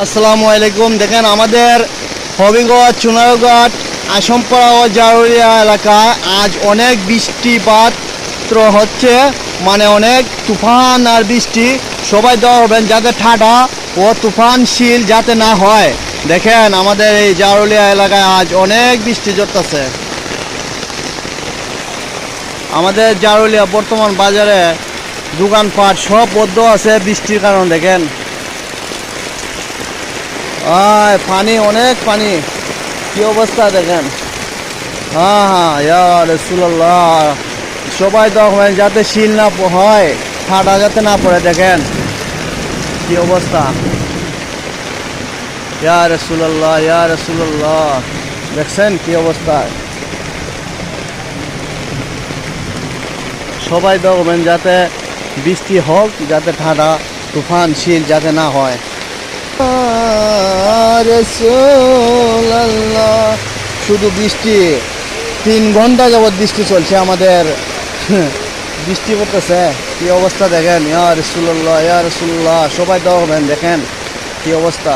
আসসালামু আলাইকুম। দেখেন আমাদের হবিগঞ্জ, চুনারঘাট, আসমপাড়া ও জারুলিয়া এলাকায় আজ অনেক বৃষ্টিপাত হচ্ছে, মানে অনেক তুফান আর বৃষ্টি। সবাই দোয়া করবেন যাতে ঠাডা ও তুফানশীল যাতে না হয়। দেখেন আমাদের এই জারুলিয়া এলাকায় আজ অনেক বৃষ্টি ঝরতেছে। আমাদের জারুলিয়া বর্তমান বাজারে দোকানপাট সব বদ্ধ আছে বৃষ্টির কারণে। দেখেন পানি, অনেক পানি, কি অবস্থা দেখেন। হ্যাঁ, ইয়া রাসূলুল্লাহ, সবাই দেখবেন যাতে শিল না হয়, ঠাডা যাতে না পড়ে। দেখেন কি অবস্থা। ইয়া রাসূলুল্লাহ, ইয়া রাসূলুল্লাহ, দেখছেন কি অবস্থা। সবাই দেখবেন যাতে বৃষ্টি হোক, যাতে ঠাডা তুফান শিল যাতে না হয়। রাসূলুল্লাহ, শুধু বৃষ্টি, 3 ঘন্টা যাবৎ বৃষ্টি চলছে আমাদের। বৃষ্টি পড়তেছে, কি অবস্থা দেখেন। ইয়া রাসূলুল্লাহ, ইয়া রাসূলুল্লাহ, সবাই দেখবেন দেখেন কি অবস্থা।